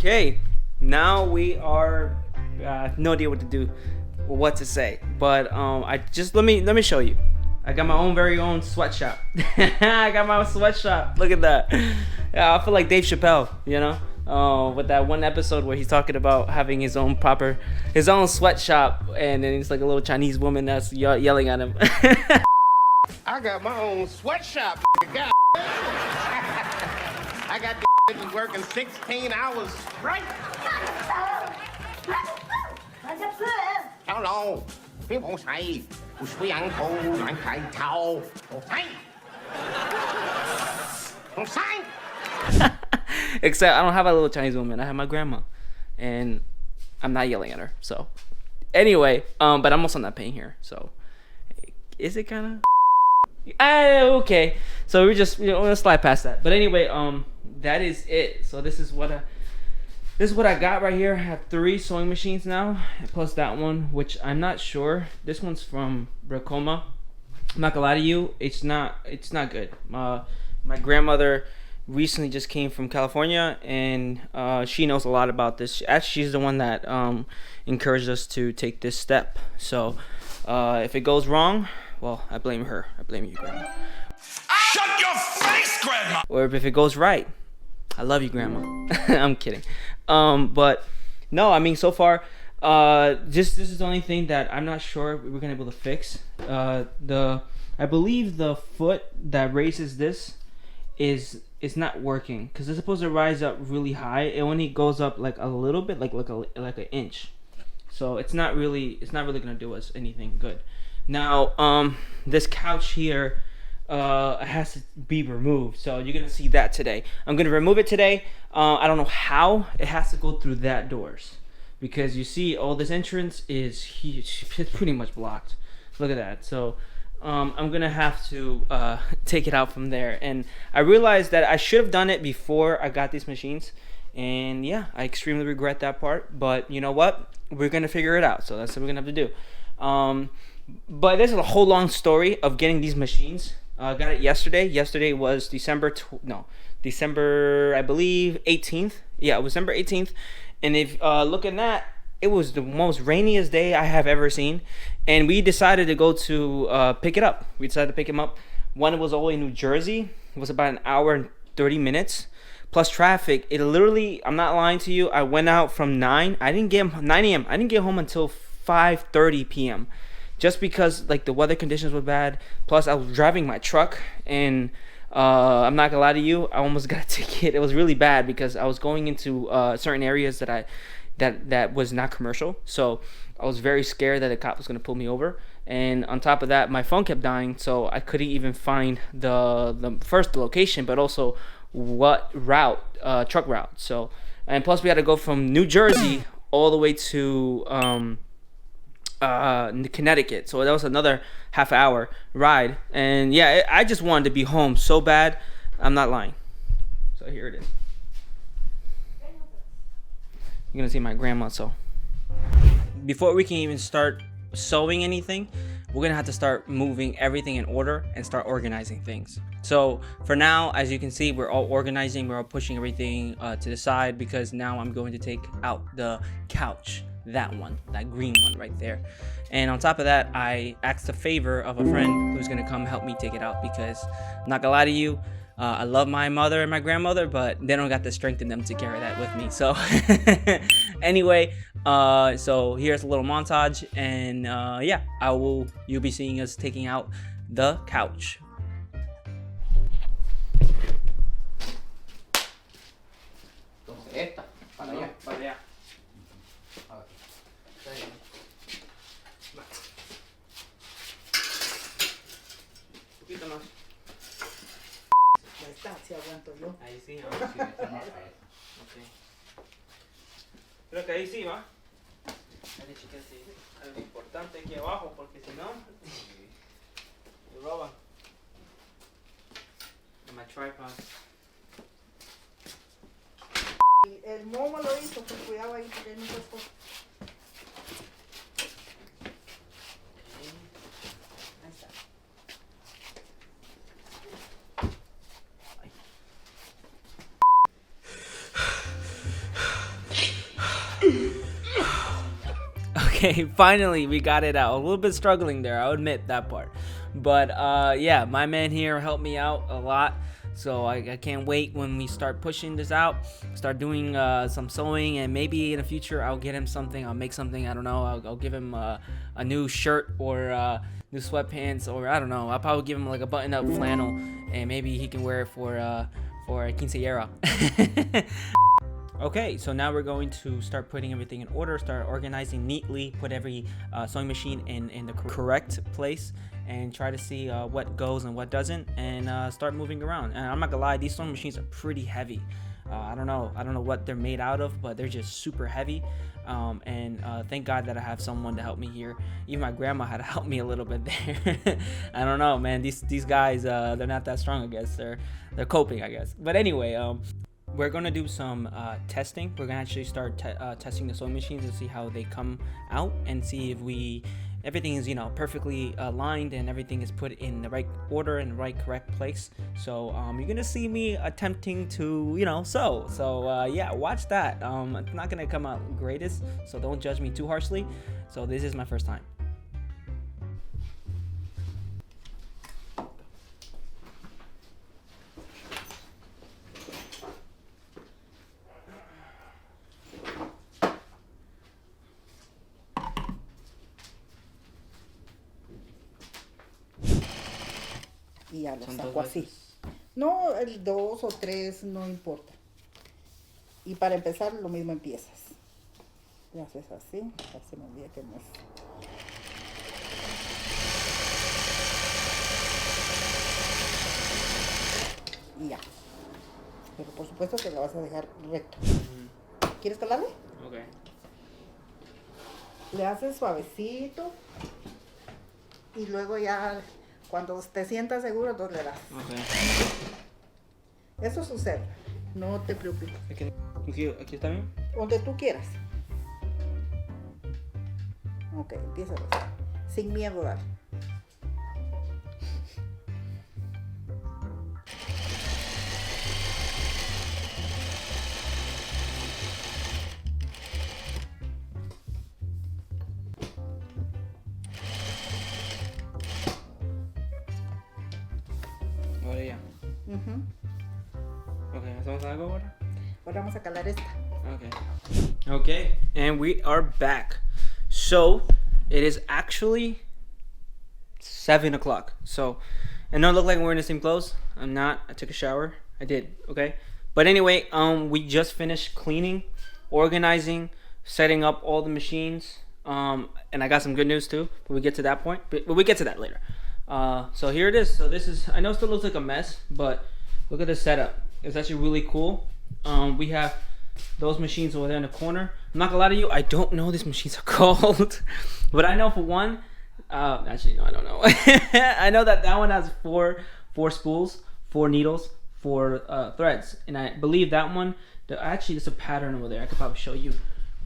Okay, now we are. No idea what to do, or what to say. But I just let me show you. I got my own very own sweatshop. I got my own sweatshop. Look at that. Yeah, I feel like Dave Chappelle, you know, with that one episode where he's talking about having his own sweatshop, and then it's like a little Chinese woman that's yelling at him. I got my own sweatshop. God. I got the working 16 hours straight. How long? People say, Except I don't have a little Chinese woman. I have my grandma, and I'm not yelling at her. So, anyway, but I'm also not paying her. So, is it kind of? Okay. So we're just gonna slide past that. But anyway, that is it. So this is what I got right here. I have 3 sewing machines now, plus that one, which I'm not sure. This one's from Bracoma. I'm not gonna lie to you, it's not good. My grandmother recently just came from California, and she knows a lot about this. Actually, she's the one that encouraged us to take this step. So if it goes wrong, well, I blame her. I blame you, Grandma. Shut your face, Grandma! Or if it goes right, I love you, Grandma. I'm kidding. But no, I mean, so far, this is the only thing that I'm not sure we're gonna be able to fix. I believe the foot that raises this is not working, because it's supposed to rise up really high. It only goes up like a little bit, like an inch. So it's not really gonna do us anything good. Now, this couch here has to be removed, so you're gonna see that today. I'm gonna remove it today. I don't know how. It has to go through that doors, because you see all this entrance is huge. It's pretty much blocked. Look at that. So I'm gonna have to take it out from there. And I realized that I should have done it before I got these machines, and yeah, I extremely regret that part. But you know what, we're gonna figure it out. So that's what we're gonna have to do. But there's a whole long story of getting these machines. I got it yesterday. Yesterday was December, I believe, 18th. Yeah, it was December 18th. And if looking at, it was the most rainiest day I have ever seen. And we decided to go to pick it up. We decided to pick him up. One was all the way in New Jersey. It was about an hour and 30 minutes. Plus traffic. It literally, I'm not lying to you, I went out from 9 a.m. I didn't get home until 5:30 p.m. just because like the weather conditions were bad. Plus I was driving my truck, and I'm not gonna lie to you, I almost got a ticket. It was really bad because I was going into certain areas that was not commercial. So I was very scared that the cop was gonna pull me over. And on top of that, my phone kept dying, so I couldn't even find the first location, but also what route, truck route. So, and plus we had to go from New Jersey all the way to Connecticut. So that was another half-hour ride. And yeah, I just wanted to be home so bad. I'm not lying. So here it is. You're gonna see my grandma. So before we can even start sewing anything, we're gonna have to start moving everything in order and start organizing things. So for now, as you can see, we're all organizing, we're all pushing everything to the side, because now I'm going to take out the couch, that green one right there. And on top of that, I asked a favor of a friend who's gonna come help me take it out, because I'm not gonna lie to you, I love my mother and my grandmother, but they don't got the strength in them to carry that with me. So anyway, so here's a little montage, and yeah, you'll be seeing us taking out the couch. Si aguanto yo. Ahí sí, a ver si está más feo. Okay. Creo que ahí sí va. Dale, chicas, sí. Algo importante aquí abajo, porque si no, me roban. My tripod. El momo lo hizo, pues cuidado ahí, porque no puedes. Ahí está. Okay, finally we got it out. A little bit struggling there, I'll admit that part. But yeah, my man here helped me out a lot. So I can't wait when we start pushing this out, start doing some sewing, and maybe in the future I'll get him something. I'll make something. I don't know. I'll give him a new shirt or new sweatpants, or I don't know. I'll probably give him like a button-up flannel, and maybe he can wear it for a quinceañera. Okay, so now we're going to start putting everything in order, start organizing neatly, put every sewing machine in the correct place, and try to see what goes and what doesn't, and start moving around. And I'm not gonna lie, these sewing machines are pretty heavy. I don't know what they're made out of, but they're just super heavy. And thank God that I have someone to help me here. Even my grandma had to help me a little bit there. I don't know, man. These guys, they're not that strong. I guess they're coping, I guess. But anyway, we're gonna do some testing. We're gonna actually start testing the sewing machines and see how they come out, and see if everything is, perfectly aligned and everything is put in the right order and the right correct place. So you're gonna see me attempting to sew. So yeah, watch that. It's not gonna come out greatest, so don't judge me too harshly. So this is my first time. Y ya lo saco así. No, el 2 o 3 no importa. Y para empezar lo mismo empiezas. Le haces así, ya se me olvida que no es. Y ya. Pero por supuesto que la vas a dejar recto. ¿Quieres calarle? Okay. Le haces suavecito. Y luego ya, cuando te sientas seguro, entonces le das. Okay. Eso sucede. No te preocupes. Aquí está bien. Donde tú quieras. Ok, empieza así. Sin miedo, dale. Ahora ya. Okay, ¿hacemos algo ahora? Ahora vamos a calar esta. Okay, and we are back. So it is actually 7 o'clock. So I don't look like we're in the same clothes. I'm not. I took a shower. I did. Okay, but anyway, we just finished cleaning, organizing, setting up all the machines. And I got some good news too. But we get to that point. But we get to that later. So here it is. So this is. I know it still looks like a mess, but look at the setup. It's actually really cool. We have those machines over there in the corner. I'm not gonna lie to you, I don't know what these machines are called, but I know for one, actually no, I don't know. I know that one has four spools, 4 needles, 4 threads, and I believe that one, actually there's a pattern over there. I could probably show you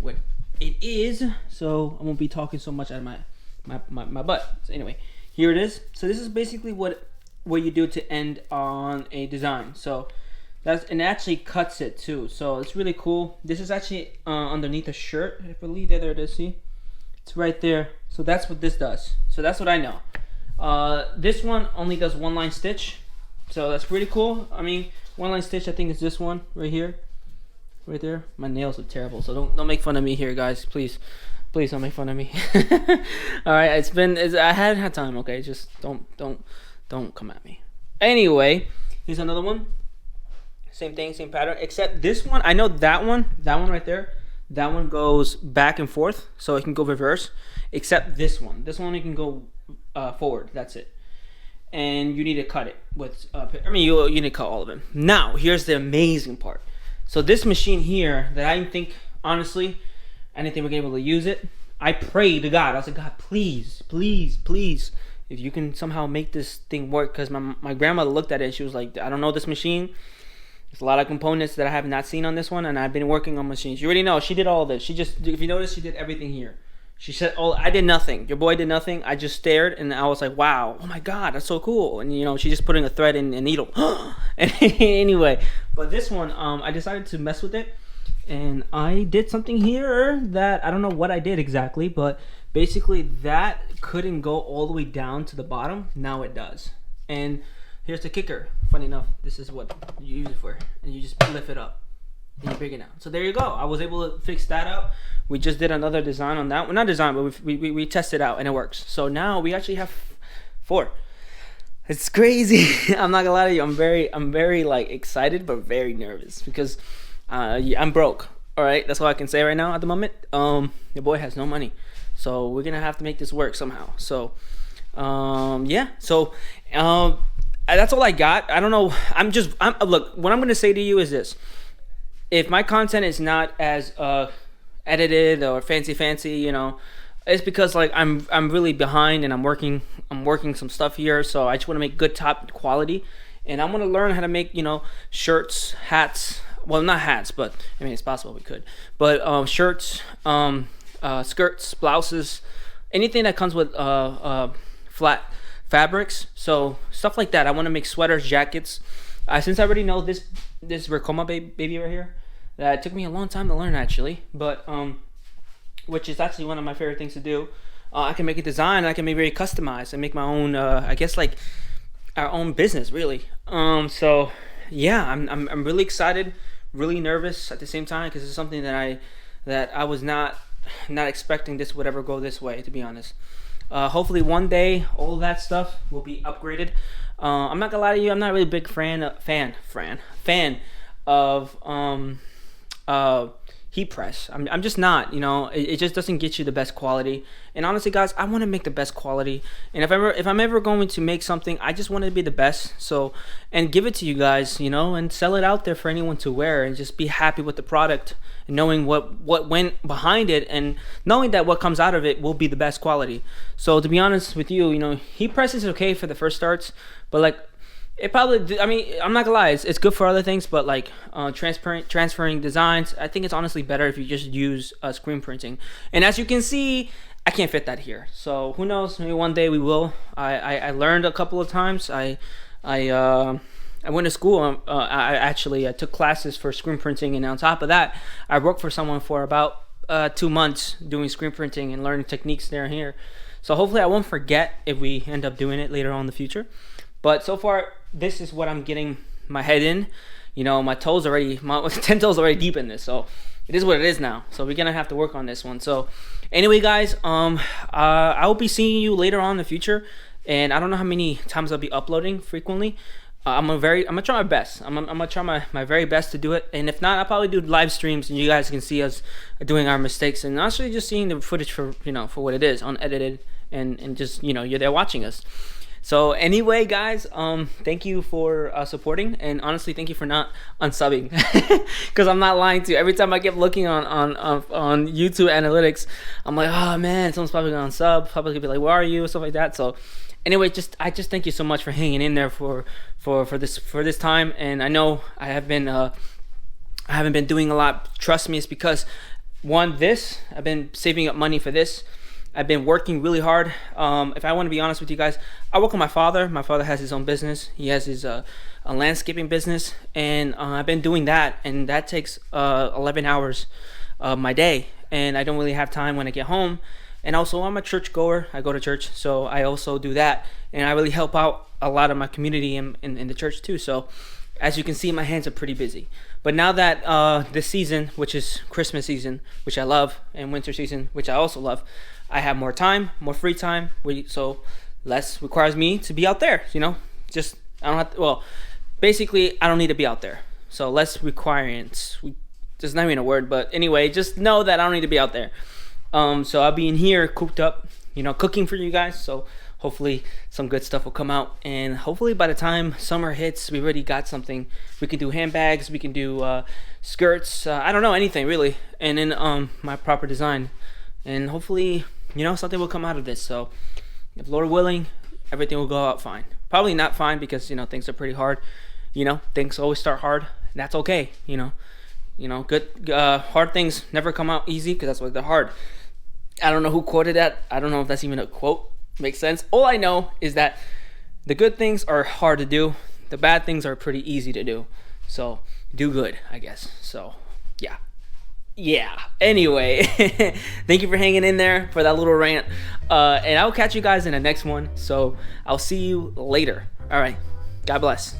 what it is, so I won't be talking so much out of my butt. So anyway, here it is. So this is basically what you do to end on a design. So and it actually cuts it too, so it's really cool. This is actually underneath a shirt, I believe. There it is. See, it's right there. So that's what this does. So that's what I know. This one only does 1 line stitch, so that's pretty cool. I mean, 1 line stitch, I think is this one right here, right there. My nails are terrible, so don't make fun of me here, guys. Please don't make fun of me. All right, I hadn't had time. Okay, just don't come at me. Anyway, here's another one. Same thing, same pattern, except this one, I know that one right there, that one goes back and forth, so it can go reverse, except this one you can go forward. That's it. And you need to cut it with you need to cut all of them. Now here's the amazing part. So this machine here, that I didn't think, honestly, I didn't think we're gonna be able to use it. I prayed to God. I was like, God, please, if you can somehow make this thing work, because my grandmother looked at it and she was like, I don't know this machine. There's a lot of components that I have not seen on this one, and I've been working on machines. You already know, she did all this. She just, if you notice, she did everything here. She said, I did nothing. Your boy did nothing. I just stared, and I was like, wow, oh my God, that's so cool. And she just put in a thread and a needle. And anyway, but this one, I decided to mess with it and I did something here that I don't know what I did exactly, but basically that couldn't go all the way down to the bottom. Now it does. And here's the kicker. Funny enough, this is what you use it for, and you just lift it up and you bring it down. So there you go. I was able to fix that up. We just did another design on that. Well, not design, but we tested out and it works. So now we actually have 4. It's crazy. I'm not gonna lie to you. I'm very like excited, but very nervous because I'm broke. All right, that's all I can say right now at the moment. Your boy has no money, so we're gonna have to make this work somehow. So, yeah. So, that's all I got. I don't know. Look. What I'm gonna say to you is this: if my content is not as edited or fancy, you know, it's because like I'm really behind and I'm working some stuff here, so I just want to make good top quality, and I want to learn how to make, you know, shirts, hats. Well, not hats, but I mean it's possible we could. But shirts, skirts, blouses, anything that comes with flat fabrics. So stuff like that. I want to make sweaters, jackets. Since I already know this Ricoma baby right here, that took me a long time to learn actually, but which is actually one of my favorite things to do. I can make a design, I can make very customized and make my own, I guess like our own business really. So yeah, I'm really excited, really nervous at the same time, because it's something that I was not expecting this would ever go this way, to be honest. Hopefully one day all that stuff will be upgraded. I'm not gonna lie to you, I'm not really a big fan of heat press. I'm just not, you know, it just doesn't get you the best quality. And honestly guys, I want to make the best quality, and if I'm ever going to make something, I just want it to be the best, so, and give it to you guys, you know, and sell it out there for anyone to wear, and just be happy with the product, and knowing what went behind it, and knowing that what comes out of it will be the best quality. So to be honest with you, you know, heat press is okay for the first starts, but like it probably, I mean, I'm not gonna lie, it's good for other things, but like transferring designs, I think it's honestly better if you just use screen printing. And as you can see, I can't fit that here, so who knows, maybe one day we will. I learned a couple of times. I went to school. I took classes for screen printing, and on top of that, I worked for someone for about 2 months doing screen printing and learning techniques there and here. So hopefully I won't forget if we end up doing it later on in the future. But so far, this is what I'm getting my head in. You know, my 10 toes already deep in this, so it is what it is now. So we're gonna have to work on this one. So anyway, guys, I will be seeing you later on in the future, and I don't know how many times I'll be uploading frequently. I'm gonna try my best. I'm gonna try my very best to do it, and if not, I'll probably do live streams, and you guys can see us doing our mistakes, and actually just seeing the footage for, you know, for what it is, unedited, and just, you know, you're there watching us. So anyway, guys, thank you for supporting, and honestly, thank you for not unsubbing, because I'm not lying to you. Every time I keep looking on YouTube analytics, I'm like, oh man, someone's probably gonna unsub, probably gonna be like, where are you, stuff like that. So anyway, I just thank you so much for hanging in there for this time. And I know I haven't been doing a lot. Trust me, it's because I've been saving up money for this. I've been working really hard. If I want to be honest with you guys, I work with my father. My father has his own business. He has his a landscaping business, and I've been doing that, and that takes 11 hours of my day, and I don't really have time when I get home. And also, I'm a church goer. I go to church, so I also do that, and I really help out a lot of my community in the church too. So as you can see, my hands are pretty busy. But now that this season, which is Christmas season, which I love, and winter season, which I also love, I have more time, more free time. So less requires me to be out there, you know. Just, I don't have to, well, basically I don't need to be out there. So less requirements. There's not even a word, but anyway, just know that I don't need to be out there. So I'll be in here cooped up, you know, cooking for you guys. So hopefully some good stuff will come out, and hopefully by the time summer hits, we already got something. We can do handbags, we can do skirts, I don't know, anything really, and then my proper design, and hopefully, you know, something will come out of this. So if Lord willing, everything will go out fine. Probably not fine, because, you know, things are pretty hard. You know, things always start hard. That's okay. You know, good hard things never come out easy, because that's why they're hard. I don't know who quoted that. I don't know if that's even a quote. Makes sense. All I know is that the good things are hard to do. The bad things are pretty easy to do. So do good, I guess. So yeah. yeah. Anyway, thank you for hanging in there for that little rant. And I'll catch you guys in the next one. So I'll see you later. All right. God bless.